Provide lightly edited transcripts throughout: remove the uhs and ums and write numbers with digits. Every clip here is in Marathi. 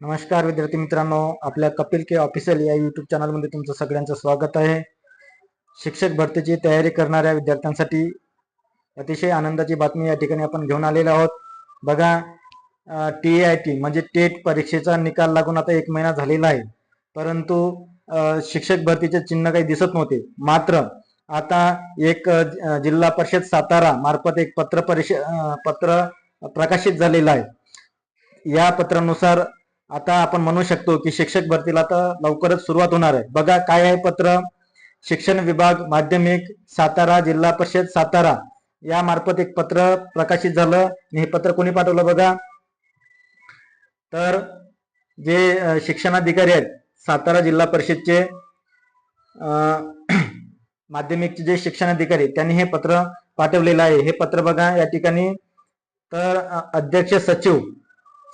नमस्कार विद्यार्थी मित्रांनो, आपल्या कपिल के ऑफिशियल या यूट्यूब चॅनलमध्ये तुमचं सगळ्यांचं स्वागत आहे. शिक्षक भरतीची तयारी करणाऱ्या विद्यार्थ्यांसाठी अतिशय आनंदाची बातमी या ठिकाणी आपण घेऊन आलेलो आहोत. बघा, TAT म्हणजे टेट परीक्षेचा निकाल लागून आता 1 महिना झालेला आहे, परंतु शिक्षक भरतीचे चिन्ह काही दिसत नव्हते. मात्र आता एक जिल्हा परिषद सातारा मार्फत एक पत्र प्रकाशित झालेलं आहे. या पत्रानुसार आता आपण म्हणू शकतो की शिक्षक भरतीला आता लवकरच सुरुवात होणार आहे. बघा काय आहे पत्र. शिक्षण विभाग माध्यमिक सातारा जिल्हा परिषद सातारा या मार्फत एक पत्र प्रकाशित झालं. आणि हे पत्र कोणी पाठवलं बघा, तर जे शिक्षणाधिकारी आहेत सातारा जिल्हा परिषदचे माध्यमिकचे जे शिक्षणाधिकारी त्यांनी हे पत्र पाठवलेलं आहे. हे पत्र बघा या ठिकाणी, तर अध्यक्ष सचिव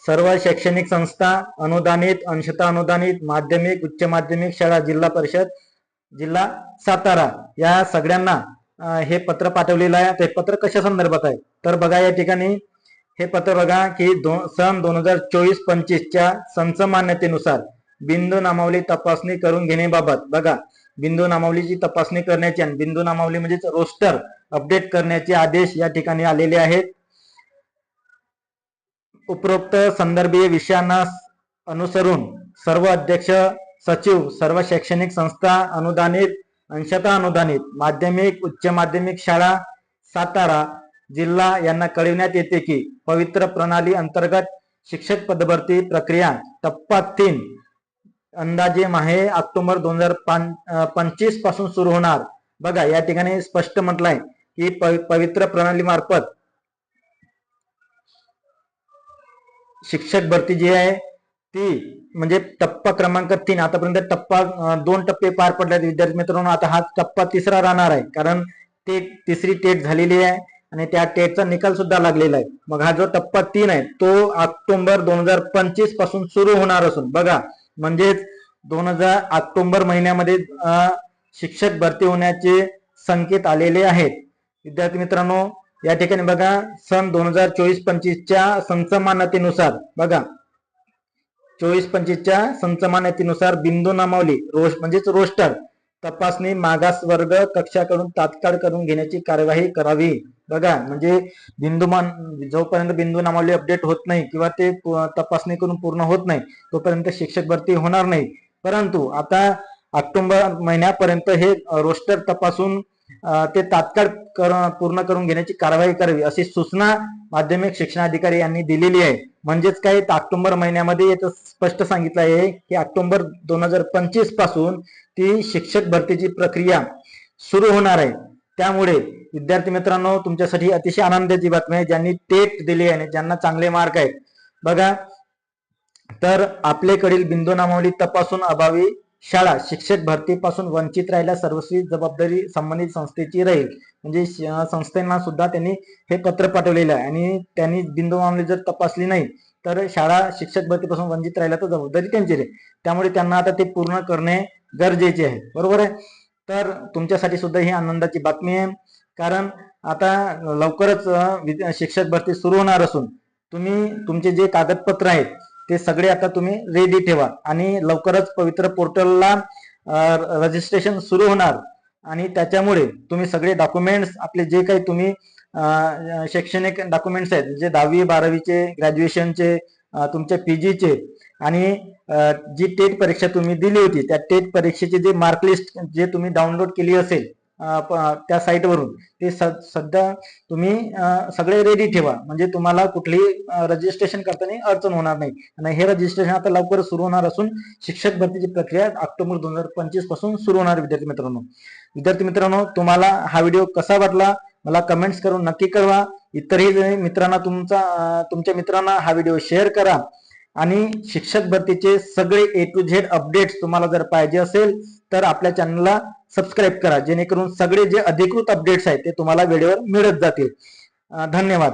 सर्व शैक्षणिक संस्था अनुदानित अंशतः अनुदानित माध्यमिक उच्च माध्यमिक शाळा जिल्हा परिषद जिल्हा सातारा या सगळ्यांना हे पत्र पाठवलेलं आहे. ते पत्र कशा संदर्भात आहे तर बघा या ठिकाणी हे पत्र बघा की सन 2024-25 च्या संच मान्यतेनुसार बिंदू नामावली तपासणी करून घेण्याबाबत, बघा बिंदू नामावलीची तपासणी करण्याची आणि बिंदू नामावली म्हणजेच रोस्टर अपडेट करण्याचे आदेश या ठिकाणी आलेले आहेत. उपरोक्त संदर्भीय विषयांना अनुसरून सर्व अध्यक्ष सचिव सर्व शैक्षणिक संस्था अनुदानित अंशतः अनुदानित माध्यमिक उच्च माध्यमिक शाळा सातारा जिल्हा यांना कळविण्यात येते की पवित्र प्रणाली अंतर्गत शिक्षक पदभरती प्रक्रिया टप्पा 3 अंदाजे माहे ऑक्टोबर 2025 पासून सुरू होणार. बघा या ठिकाणी स्पष्ट म्हटलंय की पवित्र प्रणाली मार्फत शिक्षक भरती जी आहे ती म्हणजे टप्पा क्रमांक 3, आतापर्यंत टप्पा 2 टप्पे पार पडले विद्यार्थी मित्रांनो. आता हा टप्पा 3रा राहणार आहे, कारण ते तिसरी टेट झालेली आहे आणि त्या टेटचा निकाल सुद्धा लागलेला आहे. मग हा जो टप्पा 3 आहे तो ऑक्टोबर 2025 पासून सुरू होणार असून, बघा म्हणजेच ऑक्टोबर महिन्यामध्ये शिक्षक भरती होण्याचे संकेत आलेले आहेत. विद्यार्थी मित्रांनो या ठिकाणी बघा सन 2024-25 च्या संच मान्यतेनुसार, बघा 24-25 च्या संच मान्यतेनुसार बिंदू नामावली म्हणजेच रोस्टर तपासणी मागास वर्ग कक्षाकडून तात्काळ करून घेण्याची कार्यवाही करावी. बघा म्हणजे जोपर्यंत बिंदू नामावली अपडेट होत नाही किंवा ते तपासणी करून पूर्ण होत नाही तोपर्यंत शिक्षक भरती होणार नाही. परंतु आता ऑक्टोबर महिन्यापर्यंत हे रोस्टर तपासून ते तात्काळ पूर्ण करून घेण्याची कार्यवाही करावी अशी सूचना माध्यमिक शिक्षणाधिकारी यांनी दिलेली आहे. म्हणजेच काय, ऑक्टोबर महिन्यामध्ये येतं स्पष्ट सांगितलं आहे की ऑक्टोबर 2025 पासून ती शिक्षक भरतीची प्रक्रिया सुरू होणार आहे. त्यामुळे विद्यार्थी मित्रांनो तुमच्यासाठी अतिशय आनंदाची बातमी आहे ज्यांनी टेट दिली आहे, ज्यांना चांगले मार्क आहेत. बघा, तर आपल्याकडील बिंदू नामावली तपासून अभावी शाळा शिक्षक भरतीपासून वंचित राहिल्या सर्वस्वी जबाबदारी संबंधित संस्थेची राहील. म्हणजे संस्थेना सुद्धा त्यांनी हे पत्र पाठवलेलं आहे आणि त्यांनी बिंदू नामावली जर तपासली नाही तर शाळा शिक्षक भरतीपासून वंचित राहिल्या तर जबाबदारी त्यांची राहील. त्यामुळे त्यांना आता ते पूर्ण करणे गरजेचे आहे. बरोबर आहे. तर तुमच्यासाठी सुद्धा ही आनंदाची बातमी आहे, कारण आता लवकरच शिक्षक भरती सुरू होणार असून तुम्ही तुमचे जे कागदपत्र आहेत ते सगळे आता तुम्ही रेडी ठेवा आणि लवकरच पवित्र पोर्टलला रजिस्ट्रेशन सुरू होणार आणि त्याच्यामुळे तुम्ही सगळे डॉक्युमेंट्स आपले जे काही तुम्ही शैक्षणिक डॉक्युमेंट्स आहेत जे 10वी 12वीचे ग्रॅज्युएशनचे तुमच्या PGचे आणि जी टेट परीक्षा तुम्ही दिली होती त्या टेट परीक्षेची जे मार्कलिस्ट जे तुम्ही डाउनलोड केली असेल त्या साईटवरून ते सध्या तुम्ही सगळे रेडी ठेवा, म्हणजे तुम्हाला कुठलीही रजिस्ट्रेशन करताना अडचण होणार नाही. आणि हे रजिस्ट्रेशन आता लवकर सुरू होणार असून शिक्षक भरतीची प्रक्रिया ऑक्टोबर 2025 पासून सुरू होणार. विद्यार्थी मित्रांनो तुम्हाला हा व्हिडिओ कसा वाटला मला कमेंट्स करून नक्की कळवा. इतरही मित्रांना तुमच्या मित्रांना हा व्हिडिओ शेअर करा आणि शिक्षक भरतीचे सगळे A to Z अपडेट्स तुम्हाला जर पाहिजे असेल तर आपल्या चॅनलला सबस्क्राईब करा, जेणेकरून सगळे जे अधिकृत अपडेट्स आहेत ते तुम्हाला वेळेवर मिळत जातील. धन्यवाद.